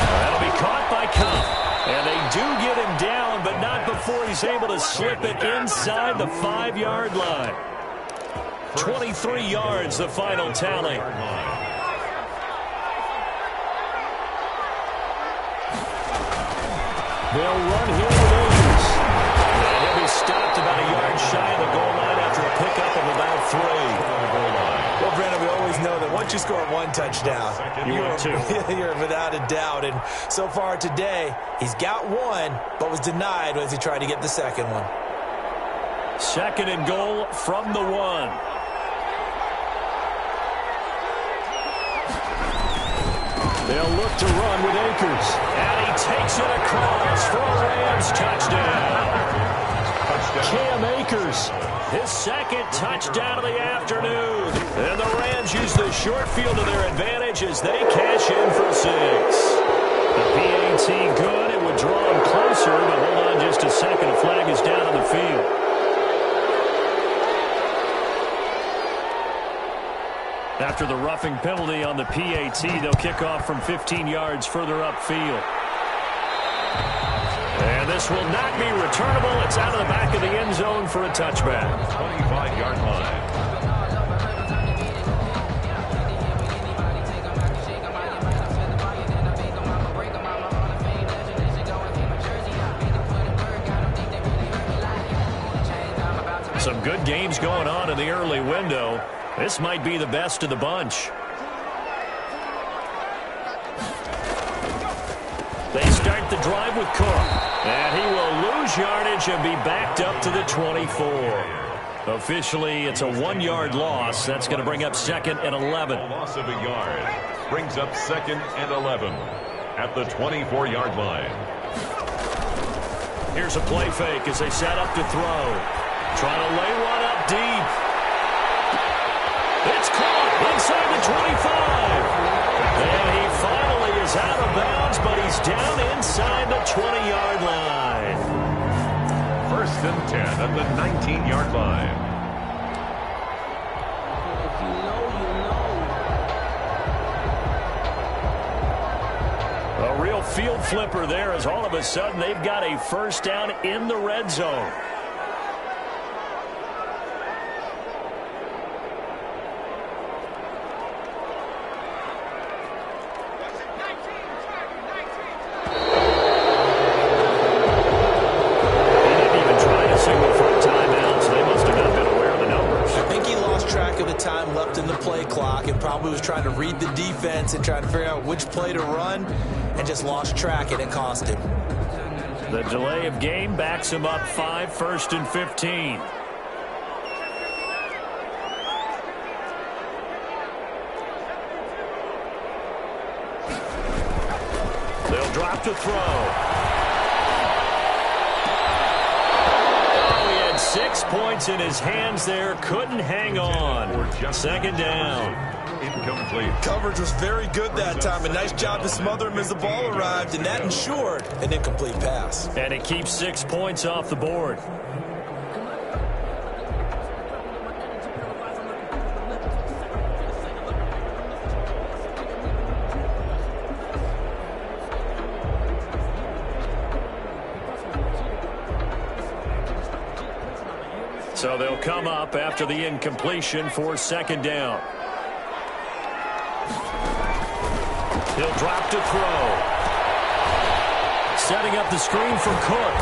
Speaker 1: That'll be caught by Cup. And they do get him down, but not before he's able to slip it inside the 5-yard line. 23 yards, the final tally. They'll run here with Akers. And he'll be stopped about a yard shy of the goal line after a pickup of about 3.
Speaker 3: Well, Brandon, we always know that once you score 1 touchdown, you're without a doubt. And so far today, he's got 1, but was denied as he tried to get the 2nd one.
Speaker 1: 2nd and goal from the 1. They'll look to run with Akers. And he takes it across for a Rams touchdown. Cam Akers, his 2nd touchdown of the afternoon. And the Rams use the short field to their advantage as they cash in for 6. The PAT good. It would draw him closer, but hold on just a second. A flag is down on the field. After the roughing penalty on the PAT, they'll kick off from 15 yards further upfield. And this will not be returnable. It's out of the back of the end zone for a touchback.
Speaker 2: 25-yard line.
Speaker 1: Some good games going on in the early window. This might be the best of the bunch. They start the drive with Cook. And he will lose yardage and be backed up to the 24. Officially, it's a 1-yard loss. That's going to bring up 2nd and 11.
Speaker 2: Loss of a yard brings up 2nd and 11 at the 24-yard line.
Speaker 1: Here's a play fake as they set up to throw. Trying to lay one up deep. It's caught inside the 25. And he finally is out of bounds, but he's down inside the 20-yard line.
Speaker 2: First and 10 at the 19-yard line.
Speaker 1: A real field flipper there as all of a sudden they've got a first down in the red zone.
Speaker 3: Was trying to read the defense and trying to figure out which play to run and just lost track, and it cost him.
Speaker 1: The delay of game backs him up 5, 1st and 15. They'll drop to throw. 6 points in his hands there. Couldn't hang on. Second down.
Speaker 2: Incomplete.
Speaker 3: Coverage was very good that time. A nice job to smother him as the ball arrived, and that ensured an incomplete pass.
Speaker 1: And it keeps 6 points off the board. So they'll come up after the incompletion for second down. He'll drop to throw. Setting up the screen for Cook.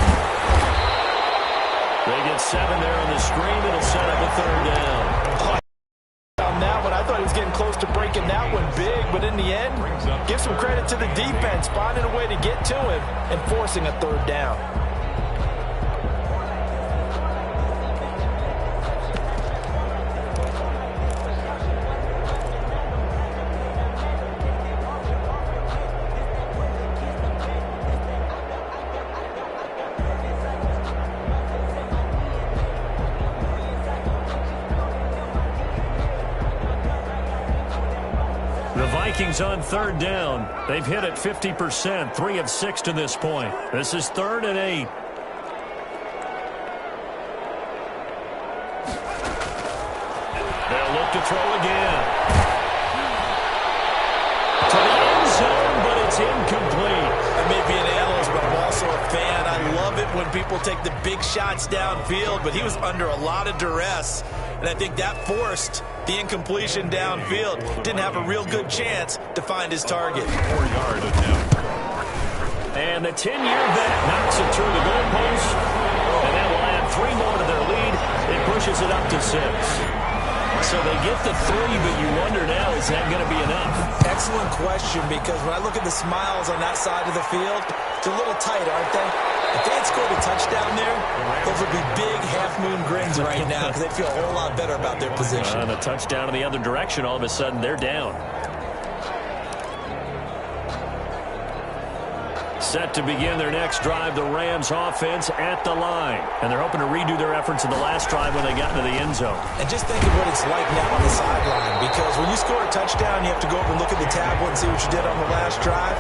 Speaker 1: They get 7 there on the screen. It'll set up a third down.
Speaker 3: On that one, I thought he was getting close to breaking that one big, but in the end, give some credit to the defense, finding a way to get to him and forcing a third down.
Speaker 1: Vikings on third down. They've hit it 50%, 3 of 6 to this point. This is 3rd and 8. They'll look to throw again. To the end zone, but it's incomplete.
Speaker 3: I may be an analyst, but I'm also a fan. I love it when people take the big shots downfield, but he was under a lot of duress, and I think that forced the incompletion downfield. Didn't have a real good chance to find his target.
Speaker 2: 4-yard attempt.
Speaker 1: And the 10-year vet knocks it through the goalpost, and that will add 3 more to their lead. It pushes it up to 6. So they get the 3, but you wonder now, is that going to be enough?
Speaker 3: Excellent question, because when I look at the smiles on that side of the field, they're a little tight, aren't they? If they had scored a touchdown there, those would be big half-moon grins right now because they feel a whole lot better about their position.
Speaker 1: And a touchdown in the other direction, all of a sudden they're down. Set to begin their next drive, the Rams offense at the line. And they're hoping to redo their efforts in the last drive when they got into the end zone.
Speaker 3: And just think of what it's like now on the sideline, because when you score a touchdown, you have to go over and look at the tablet and see what you did on the last drive.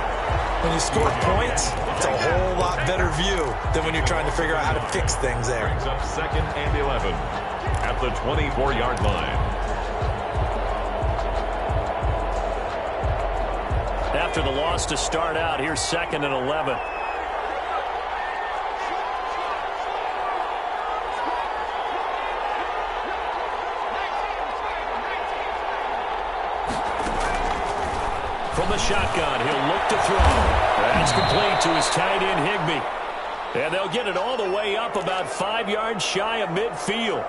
Speaker 3: When you score points, it's a whole lot better view than when you're trying to figure out how to fix things there.
Speaker 2: Brings up 2nd and 11 at the 24-yard line.
Speaker 1: After the loss to start out, here's 2nd and 11. From the shotgun, he'll look to throw. That's complete to his tight end, Higbee. And they'll get it all the way up about 5 yards shy of midfield.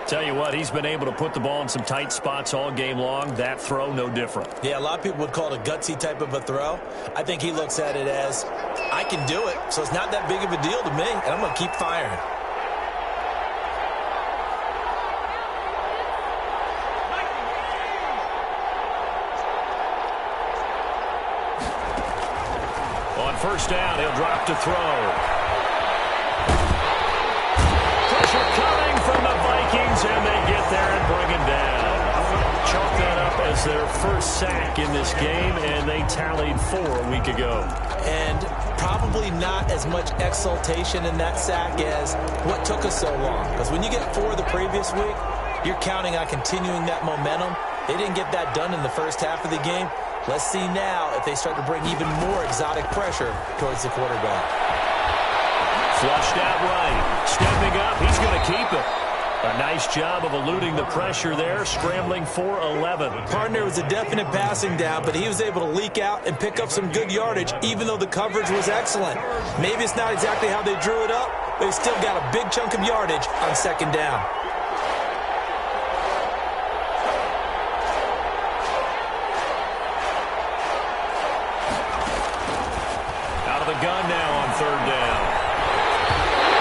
Speaker 1: Tell you what, he's been able to put the ball in some tight spots all game long. That throw, no different.
Speaker 3: Yeah, a lot of people would call it a gutsy type of a throw. I think he looks at it as, I can do it, so it's not that big of a deal to me, and I'm going to keep firing.
Speaker 1: On first down, he'll drop to throw. Pressure coming from the Vikings, and they get there and bring it down. Chalk that up was their first sack in this game, and they tallied 4 a week ago.
Speaker 3: And probably not as much exultation in that sack as what took us so long. Because when you get 4 the previous week, you're counting on continuing that momentum. They didn't get that done in the first half of the game. Let's see now if they start to bring even more exotic pressure towards the quarterback.
Speaker 1: Flushed out right. Stepping up. He's going to keep it. A nice job of eluding the pressure there, scrambling for 11.
Speaker 3: Partner was a definite passing down, but he was able to leak out and pick up some good yardage, even though the coverage was excellent. Maybe it's not exactly how they drew it up, but they still got a big chunk of yardage on second down.
Speaker 1: Out of the gun now on third down.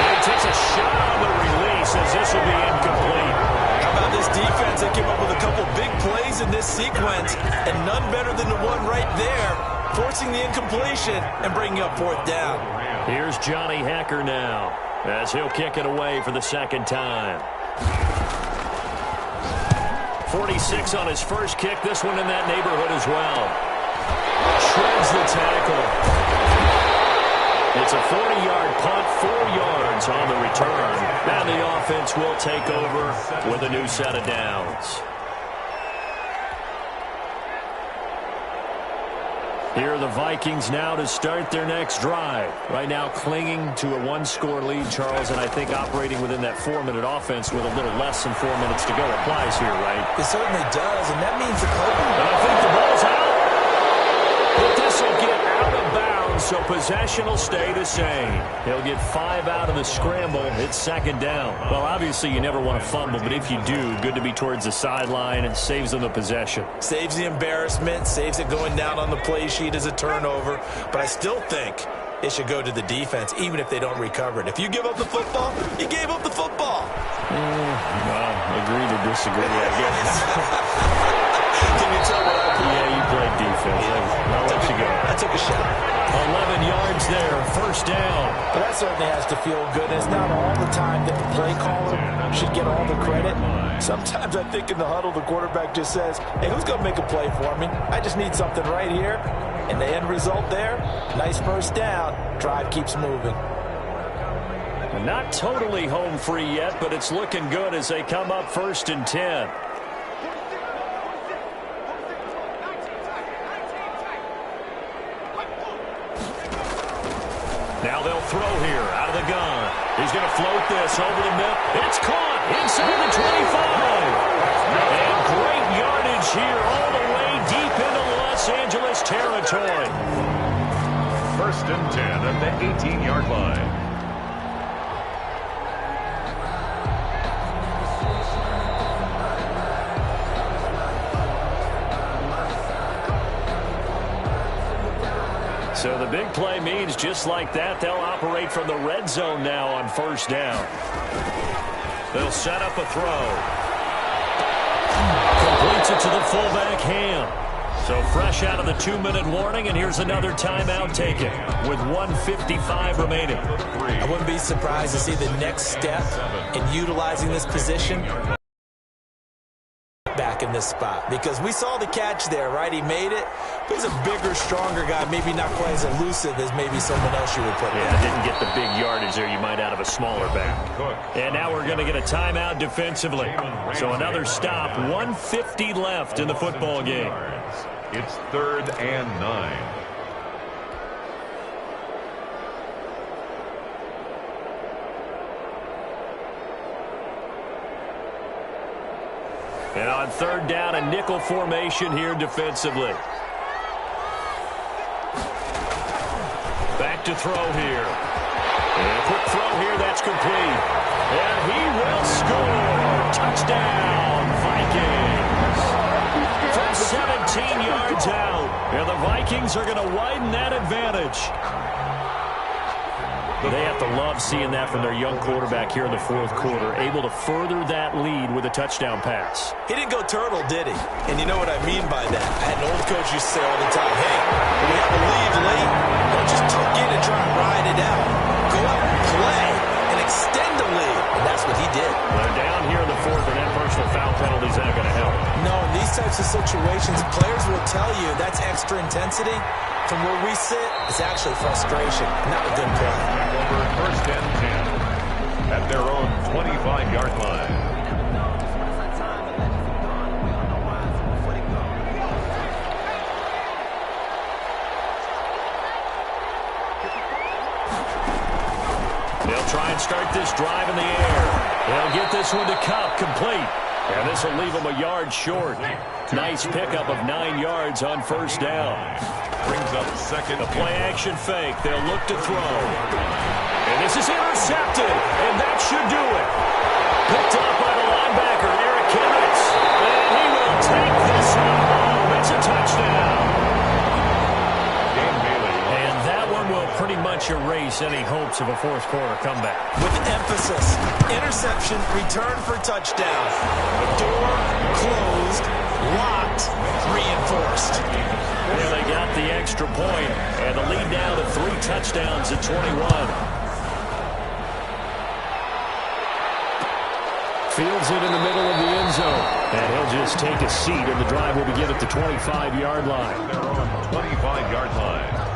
Speaker 1: And he takes a shot on the release as this will be incomplete.
Speaker 3: How about this defense? They came up with a couple big plays in this sequence, and none better than the one right there, forcing the incompletion and bringing up fourth down.
Speaker 1: Here's Johnny Hacker now as he'll kick it away for the second time. 46 on his first kick. This one in that neighborhood as well. Shreds the tackle. It's a 40-yard punt, 4 yards on the return. And the offense will take over with a new set of downs. Here are the Vikings now to start their next drive. Right now clinging to a 1-score lead, Charles, and I think operating within that 4-minute offense with a little less than 4 minutes to go applies here, right?
Speaker 3: It certainly does, and that means the
Speaker 1: I think the ball's out. But this will get out of bounds, so possession will stay the same. He'll get 5 out of the scramble. It's second down. Well, obviously you never want to fumble, but if you do, good to be towards the sideline and saves them the possession.
Speaker 3: saves the embarrassment, saves it going down on the play sheet as a turnover. But I still think it should go to the defense, even if they don't recover it. If you give up the football, you gave up the football.
Speaker 1: Well, agree to disagree, I guess.
Speaker 3: Can you tell what I played?
Speaker 1: Yeah, you played defense. I'll let you go.
Speaker 3: I took a shot.
Speaker 1: 11 yards there, first down.
Speaker 3: But that certainly has to feel good. It's not all the time that the play caller should get all the credit. Sometimes I think in the huddle, the quarterback just says, hey, who's going to make a play for me? I just need something right here. And the end result there, nice first down. Drive keeps moving.
Speaker 1: Not totally home free yet, but it's looking good as they come up 1st and 10. Now they'll throw here out of the gun. He's going to float this over the middle. It's caught inside the 25. And great yardage here all the way deep into Los Angeles territory.
Speaker 2: 1st and 10 at the 18-yard line.
Speaker 1: So the big play means just like that, they'll operate from the red zone now on first down. They'll set up a throw. Completes it to the fullback, Ham. So fresh out of the 2-minute warning, and here's another timeout taken with 1:55 remaining.
Speaker 3: I wouldn't be surprised to see the next step in utilizing this position back in this spot, because we saw the catch there, right? He made it. He's a bigger, stronger guy, maybe not quite as elusive as maybe someone else you would put in.
Speaker 1: Yeah, didn't get the big yardage there you might out of a smaller back. And now we're going to get a timeout defensively. So another stop, 1:50 left in the football game.
Speaker 2: It's 3rd and 9.
Speaker 1: And on third down, a nickel formation here defensively. Back to throw here. And a quick throw here, that's complete. And he will score. Touchdown, Vikings. From 17 yards out. And the Vikings are going to widen that advantage. They have to love seeing that from their young quarterback here in the 4th quarter, able to further that lead with a touchdown pass.
Speaker 3: He didn't go turtle, did he? And you know what I mean by that. I had an old coach used to say all the time, hey, when we have a lead late, don't just tuck in and try and ride it out. Go out and play and extend the lead. And that's what he did.
Speaker 1: They're down here in the 4th, and that personal foul penalty is not going to help.
Speaker 3: No, in these types of situations, players will tell you that's extra intensity. From where we sit, it's actually frustration, not a good play.
Speaker 2: Over first and 10 at their own 25-yard line.
Speaker 1: They'll try and start this drive in the air. They'll get this one to Cup, complete. And this will leave them a yard short. Nice pickup of 9 yards on first down.
Speaker 2: Brings up second.
Speaker 1: The play-action fake. They'll look to throw. And this is intercepted. And that should do it. Picked up by the linebacker, Eric Kendricks. And he will take this one home. It's a touchdown. And that one will pretty much erase any hopes of a fourth-quarter comeback.
Speaker 3: With emphasis, interception, return for touchdown. Door closed, locked, reinforced.
Speaker 1: Well, they got the extra point, and the lead down to 3 touchdowns at 21. Fields it in the middle of the end zone. And he'll just take a seat, and the drive will begin at the 25-yard line.
Speaker 2: Their own 25-yard line.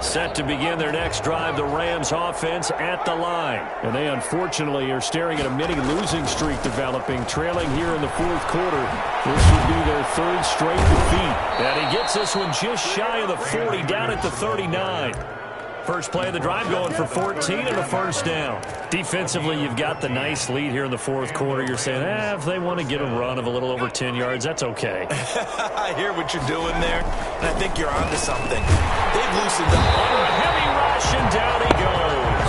Speaker 1: Set to begin their next drive, the Rams offense at the line. And they unfortunately are staring at a mini losing streak developing, trailing here in the fourth quarter. This would be their 3rd straight defeat. And he gets this one just shy of the 40, down at the 39. First play of the drive going for 14 and a first down. Defensively, you've got the nice lead here in the fourth quarter. You're saying, if they want to get a run of a little over 10 yards, that's okay.
Speaker 3: I hear what you're doing there, and I think you're onto something. They've loosened up.
Speaker 1: A heavy rush, and down he goes.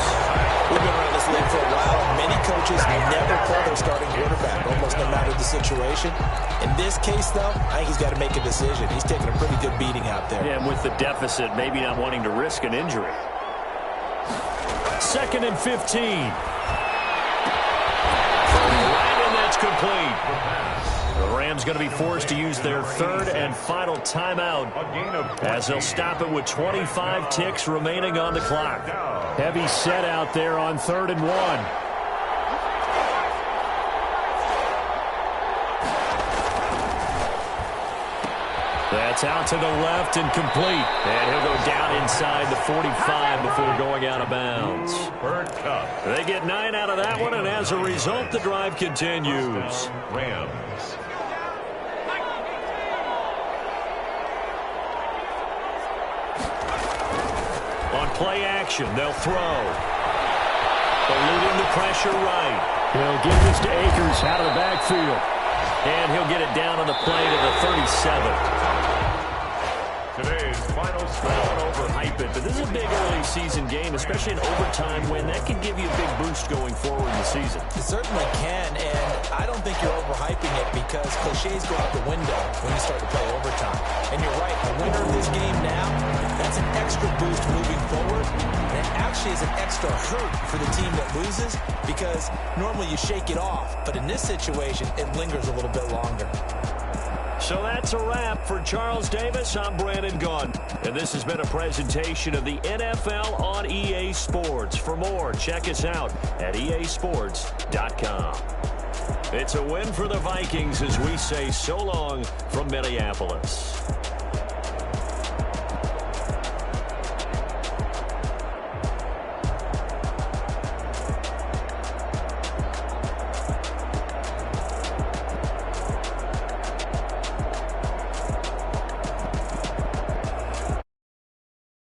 Speaker 3: We've been around this league for a while, and many coaches never pull their starting quarterback, almost no matter the situation. In this case, though, I think he's got to make a decision. He's taking a pretty good beating out there.
Speaker 1: Yeah, and with the deficit, maybe not wanting to risk an injury. 2nd and 15. Right, and that's complete. The Rams going to be forced to use their 3rd and final timeout as they'll stop it with 25 ticks remaining on the clock. Heavy set out there on 3rd and 1. That's out to the left and complete. And he'll go down inside the 45 before going out of bounds. They get 9 out of that one, and as a result, the drive continues.
Speaker 2: Rams.
Speaker 1: On play action, they'll throw. Eluding the pressure right. He'll give this to Akers out of the backfield. And he'll get it down on the play to the 37.
Speaker 2: Today's final score.
Speaker 1: Overhype it, but this is a big early season game, especially an overtime win. That can give you a big boost going forward in the season.
Speaker 3: It certainly can, and I don't think you're overhyping it because cliches go out the window when you start to play overtime. And you're right, the winner of this game now, that's an extra boost moving forward, and it actually is an extra hurt for the team that loses because normally you shake it off, but in this situation, it lingers a little bit longer.
Speaker 1: So that's a wrap for Charles Davis. I'm Brandon Gaudin, and this has been a presentation of the NFL on EA Sports. For more, check us out at easports.com. It's a win for the Vikings as we say so long from Minneapolis.